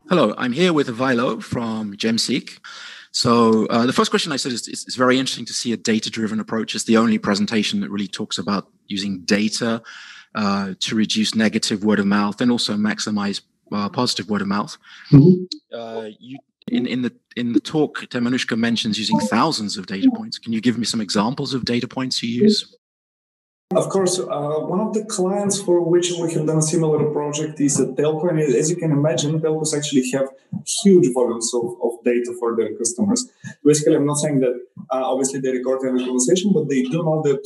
Hello, I'm here with Vilo from GemSeek. So the first question I said is it's very interesting to see a data-driven approach. It's the only presentation that really talks about using data to reduce negative word of mouth and also maximize positive word of mouth. You in the talk, Temenushka mentions using thousands of data points. Can you give me some examples of data points you use? Of course, one of the clients for which we have done a similar project is a telco, and as you can imagine, telcos actually have huge volumes of data for their customers. Basically, I'm not saying that obviously they record every conversation, but they do know that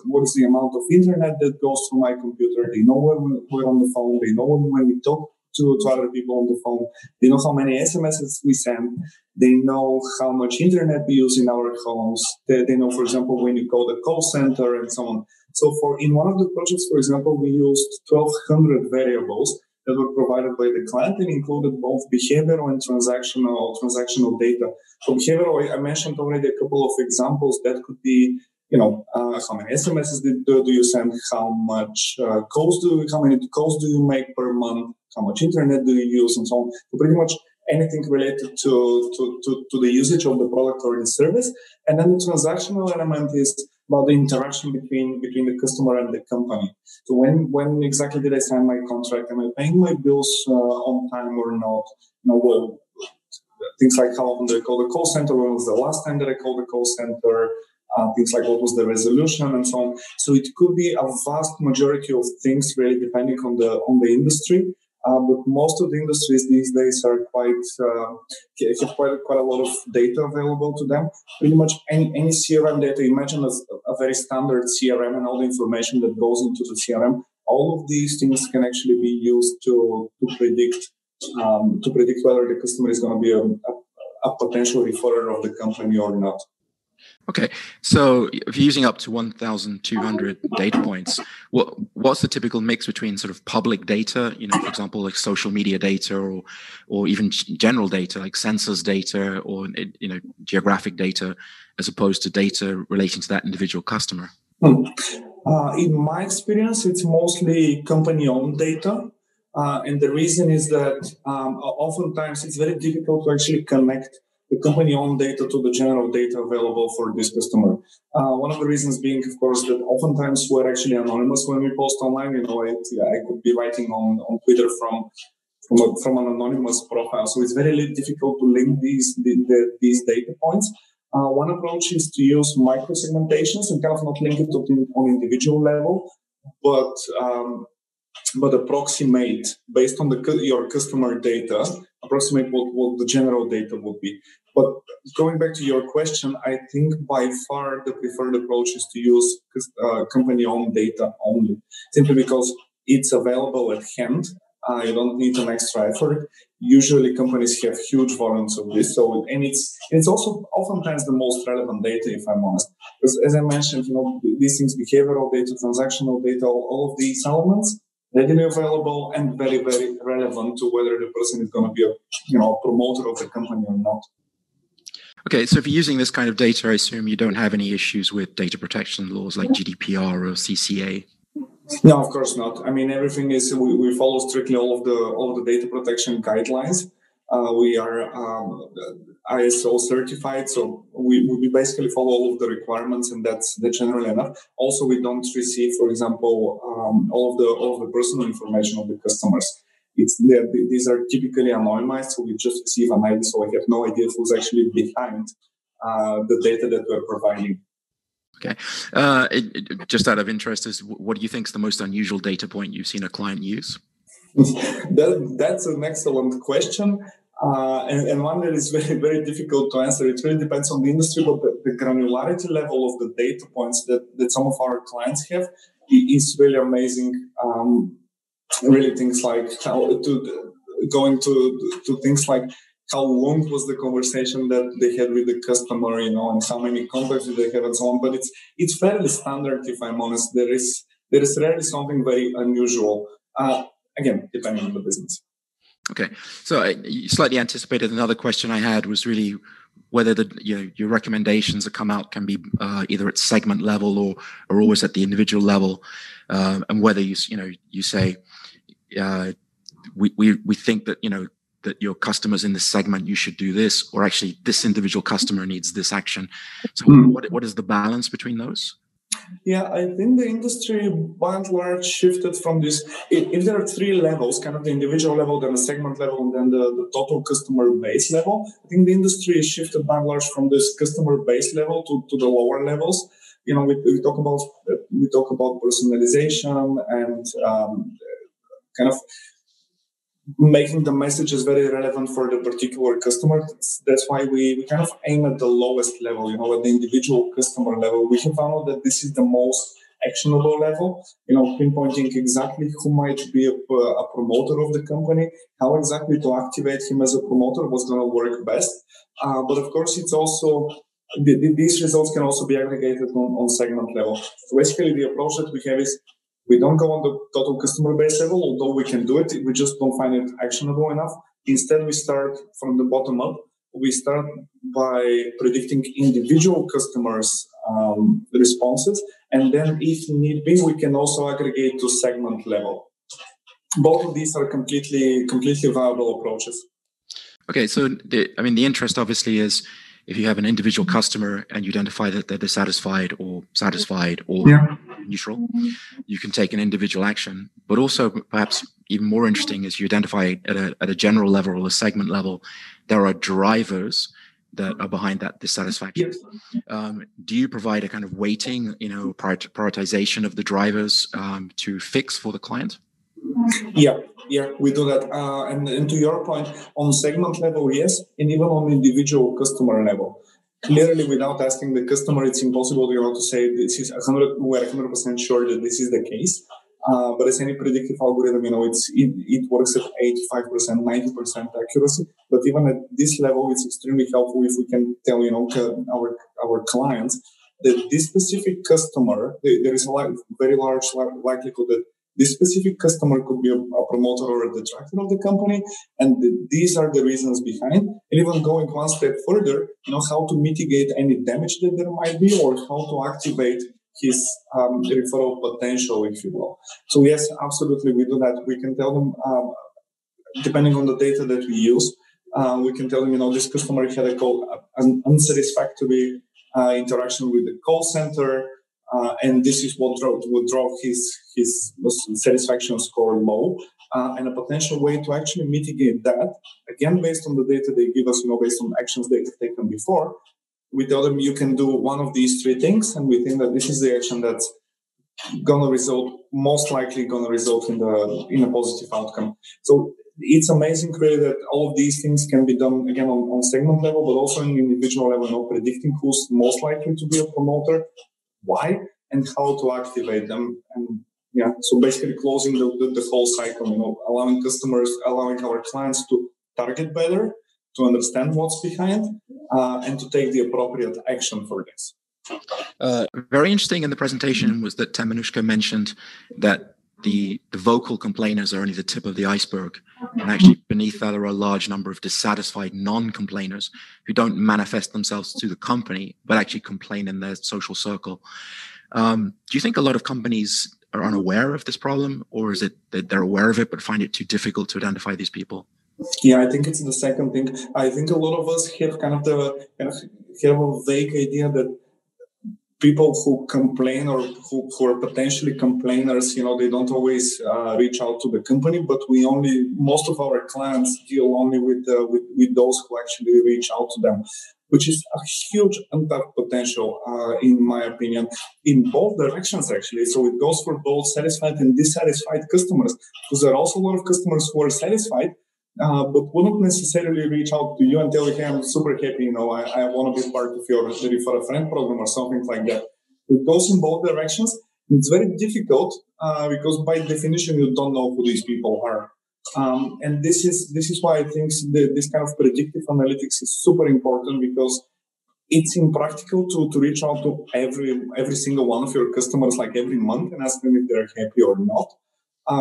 what is the amount of internet that goes through my computer. They know when we're on the phone. They know when we talk to other people on the phone. They know how many SMSs we send. They know how much internet we use in our homes. They know, for example, when you call the call center and so on. So in one of the projects, for example, we used 1,200 variables that were provided by the client and included both behavioral and transactional data. For behavioral, I mentioned already a couple of examples. That could be, how many SMSs do you send, how many calls do you make per month, how much internet do you use, and so on. So pretty much anything related to the usage of the product or the service. And then the transactional element is about the interaction between the customer and the company. So when exactly did I sign my contract? Am I paying my bills on time or not? Things like how often did I call the call center? When was the last time that I called the call center? Things like what was the resolution and so on. So it could be a vast majority of things, really, depending on the industry. But most of the industries these days are have quite a lot of data available to them. Pretty much any CRM data, imagine a very standard CRM and all the information that goes into the CRM. All of these things can actually be used to predict whether the customer is going to be a potential referrer of the company or not. Okay, so if you're using up to 1,200 data points, what's the typical mix between sort of public data, for example, like social media data, or even general data like census data, or geographic data, as opposed to data relating to that individual customer? In my experience, it's mostly company-owned data, and the reason is that oftentimes it's very difficult to actually connect the company-owned data to the general data available for this customer. One of the reasons being, of course, that oftentimes we're actually anonymous when we post online. I could be writing on Twitter from an anonymous profile, so it's very difficult to link these data points. One approach is to use micro-segmentations and kind of not link it on individual level, but approximate, based on your customer data, approximate what the general data would be. But going back to your question, I think by far the preferred approach is to use company-owned data only, simply because it's available at hand. You don't need an extra effort. Usually companies have huge volumes of this, and it's also oftentimes the most relevant data, if I'm honest. Because as I mentioned, these things, behavioral data, transactional data, all of these elements, readily available and very, very relevant to whether the person is going to be a promoter of the company or not. Okay, so if you're using this kind of data, I assume you don't have any issues with data protection laws like GDPR or CCA. No, of course not. I mean, everything is we follow strictly all of the data protection guidelines. We are ISO certified, so we basically follow all of the requirements, and that's generally enough. Also, we don't receive, for example, all of the personal information of the customers. These are typically anonymized, so we just receive an ID, so I have no idea who's actually behind the data that we're providing. Okay. Just out of interest, what do you think is the most unusual data point you've seen a client use? That's an excellent question, and one that is very, very difficult to answer. It really depends on the industry, but the granularity level of the data points that some of our clients have is really amazing. Really, things like going to things like how long was the conversation that they had with the customer, and how many contacts did they have, and so on. But it's fairly standard, if I'm honest. There is rarely something very unusual. Again, depending on the business. Okay, so you slightly anticipated another question I had was really whether your recommendations that come out can be either at segment level or always at the individual level, and whether you say we think that that your customers in this segment, you should do this, or actually this individual customer needs this action. So what is the balance between those? Yeah, I think the industry by and large shifted from this. If there are three levels, kind of the individual level, then the segment level, and then the total customer base level, I think the industry has shifted by and large from this customer base level to the lower levels. You know, we talk about personalization and kind of making the messages very relevant for the particular customer. That's why we kind of aim at the lowest level, you know, at the individual customer level. We have found that this is the most actionable level, you know, pinpointing exactly who might be a promoter of the company, how exactly to activate him as a promoter, what's going to work best. But of course, it's also, these results can also be aggregated on segment level. So basically, the approach that we have is we don't go on the total customer base level, although we can do it. We just don't find it actionable enough. Instead, we start from the bottom up. We start by predicting individual customers' responses. And then if need be, we can also aggregate to segment level. Both of these are completely viable approaches. Okay, so the interest obviously is if you have an individual customer and you identify that they're dissatisfied or satisfied or neutral, you can take an individual action. But also perhaps even more interesting is you identify at a general level or a segment level, there are drivers that are behind that dissatisfaction. Do you provide a kind of weighting, you know, prioritization of the drivers to fix for the client? Yeah, we do that. And to your point, on segment level, yes, and even on individual customer level. Clearly, without asking the customer, it's impossible to say this is we're 100% sure that this is the case. But as any predictive algorithm, you know, it works at 85%, 90% accuracy. But even at this level, it's extremely helpful if we can tell, you know, our clients that this specific customer, there is a very large likelihood that this specific customer could be a promoter or a detractor of the company, and these are the reasons behind. And even going one step further, you know, how to mitigate any damage that there might be, or how to activate his referral potential, if you will. So yes, absolutely, we do that. We can tell them, depending on the data that we use, we can tell them, you know, this customer had an unsatisfactory interaction with the call center. And this is what drove his satisfaction score low, and a potential way to actually mitigate that, again, based on the data they give us, you know, based on actions they've taken before, we tell them you can do one of these three things, and we think that this is the action that's most likely gonna result in a positive outcome. So it's amazing, really, that all of these things can be done again on segment level, but also on individual level, you know, predicting who's most likely to be a promoter, why, and how to activate them. And yeah, so basically closing the whole cycle, you know, allowing our clients to target better, to understand what's behind, and to take the appropriate action for this. Very interesting in the presentation was that Temenushka mentioned that the vocal complainers are only the tip of the iceberg. And actually beneath that are a large number of dissatisfied non-complainers who don't manifest themselves to the company, but actually complain in their social circle. Do you think a lot of companies are unaware of this problem, or is it that they're aware of it but find it too difficult to identify these people? Yeah, I think it's the second thing. I think a lot of us have have a vague idea that people who complain or who are potentially complainers, you know, they don't always reach out to the company, but most of our clients deal only with those who actually reach out to them, which is a huge untapped potential, in my opinion, in both directions, actually. So it goes for both satisfied and dissatisfied customers, because there are also a lot of customers who are satisfied, but wouldn't necessarily reach out to you and tell you, hey, I'm super happy, you know, I want to be part of your Refer a Friend program or something like that. It goes in both directions. It's very difficult because by definition, you don't know who these people are. And this is why I think this kind of predictive analytics is super important, because it's impractical to reach out to every single one of your customers like every month and ask them if they're happy or not.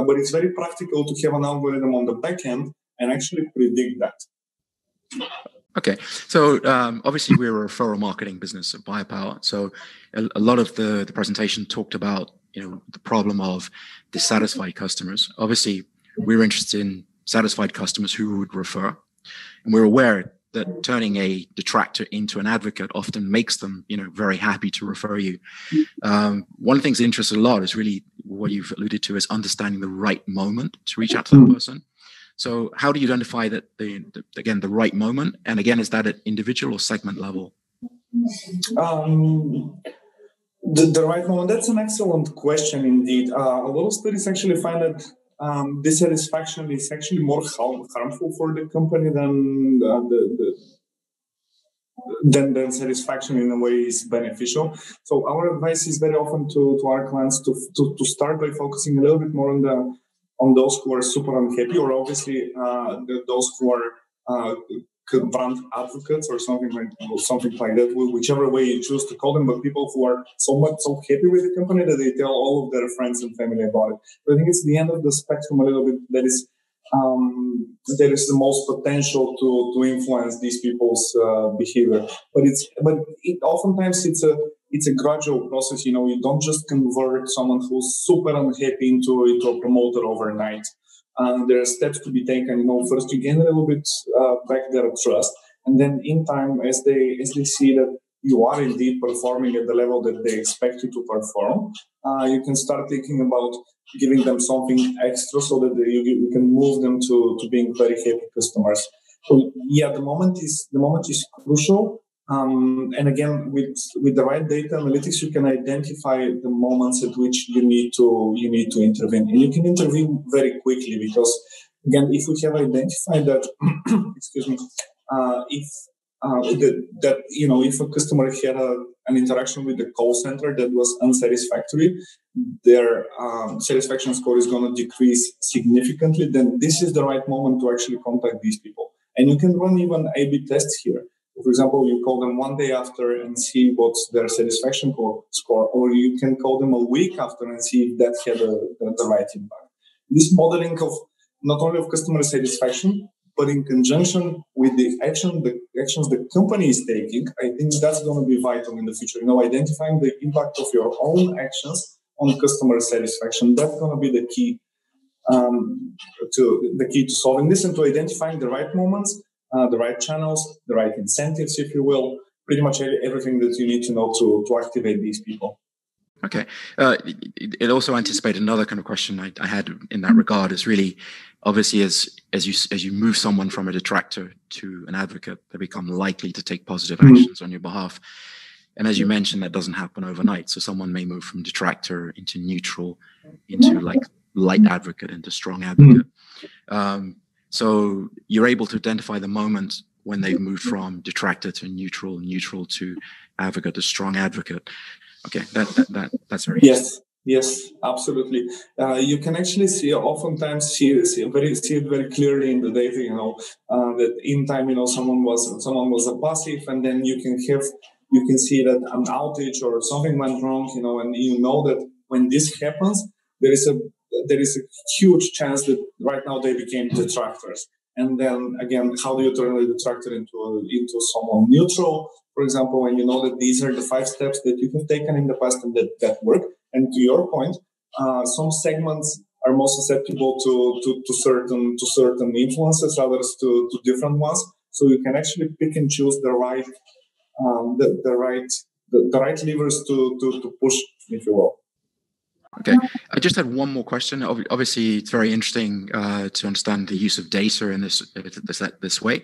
But it's very practical to have an algorithm on the back end and actually predict that. Okay, so obviously we're a referral marketing business at Biopower. So a lot of the presentation talked about, you know, the problem of dissatisfied customers. Obviously, we're interested in satisfied customers who would refer. And we're aware that turning a detractor into an advocate often makes them, very happy to refer you. One of the things that interests a lot is really what you've alluded to, is understanding the right moment to reach out to that person. So how do you identify that the right moment? And again, is that at individual or segment level? The right moment, that's an excellent question indeed. A lot of studies actually find that dissatisfaction is actually more harmful for the company than satisfaction in a way is beneficial. So our advice is very often to our clients to start by focusing a little bit more on those who are super unhappy, or obviously those who are brand advocates or something like that, whichever way you choose to call them, but people who are so happy with the company that they tell all of their friends and family about it. So I think it's the end of the spectrum a little bit that is the most potential to influence these people's behavior. But oftentimes it's a gradual process. You don't just convert someone who's super unhappy into a promoter overnight. There are steps to be taken. First you gain a little bit back their trust, and then in time, as they see that you are indeed performing at the level that they expect you to perform, you can start thinking about giving them something extra so that you can move them to being very happy customers. So yeah, the moment is crucial. And again, with the right data analytics, you can identify the moments at which you need to intervene, and you can intervene very quickly, because again, if we have identified that, excuse me, if a customer had an interaction with the call center that was unsatisfactory, their satisfaction score is going to decrease significantly. Then this is the right moment to actually contact these people, and you can run even A/B tests here. For example, you call them one day after and see what's their satisfaction score, or you can call them a week after and see if that had the right impact. This modeling of not only of customer satisfaction, but in conjunction with the actions the company is taking, I think that's going to be vital in the future. Identifying the impact of your own actions on customer satisfaction, that's going to be the key to solving this, and to identifying the right moments, the right channels, the right incentives, if you will, pretty much everything that you need to know to activate these people. Okay. It also anticipated another kind of question I had in that regard, is really, obviously, as you move someone from a detractor to an advocate, they become likely to take positive actions on your behalf. And as you mentioned, that doesn't happen overnight. So someone may move from detractor into neutral, into like light advocate, into strong advocate. So you're able to identify the moment when they've moved from detractor to neutral to advocate to strong advocate. Okay, that's very interesting. Yes, absolutely. You can actually oftentimes see it very clearly in the data. That in time, someone was a passive, and then you can see that an outage or something went wrong. And that when this happens, there is a huge chance that right now they became detractors. And then again, how do you turn a detractor into someone neutral? For example, when you know that these are the 5 steps that you have taken in the past and that work. And to your point, some segments are more susceptible to certain influences, others to different ones. So you can actually pick and choose the right levers to push, if you will. Okay, I just had one more question. Obviously, it's very interesting to understand the use of data in this way.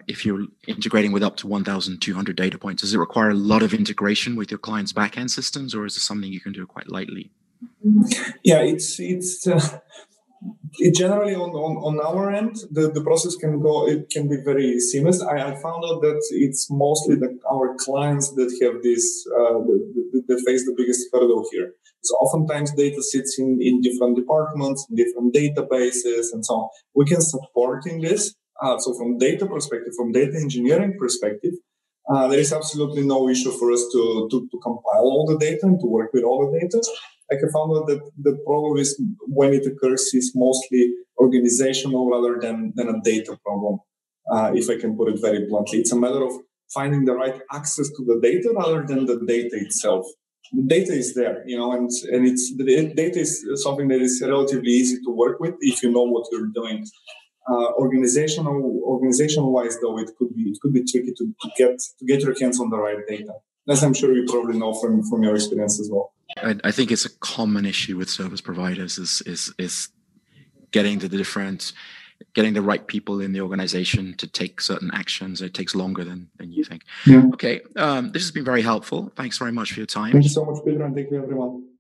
If you're integrating with up to 1,200 data points, does it require a lot of integration with your client's backend systems, or is it something you can do quite lightly? Yeah, it's generally on our end, the process can be very seamless. I found out that it's mostly our clients that have this that face the biggest hurdle here. So oftentimes data sits in different departments, different databases, and so on. We can support in this. So from data perspective, from data engineering perspective, there is absolutely no issue for us to compile all the data and to work with all the data. I have found out that the problem is when it occurs is mostly organizational rather than a data problem, if I can put it very bluntly. It's a matter of finding the right access to the data rather than the data itself. the data is there, and the data is something that is relatively easy to work with if you know what you're doing. Organization-wise, though, it could be tricky to get your hands on the right data, as I'm sure you probably know from your experience as well. I think it's a common issue with service providers is getting the right people in the organization to take certain actions. It takes longer than you think. Yeah. Okay. This has been very helpful. Thanks very much for your time. Thank you so much, Peter, and thank you, everyone.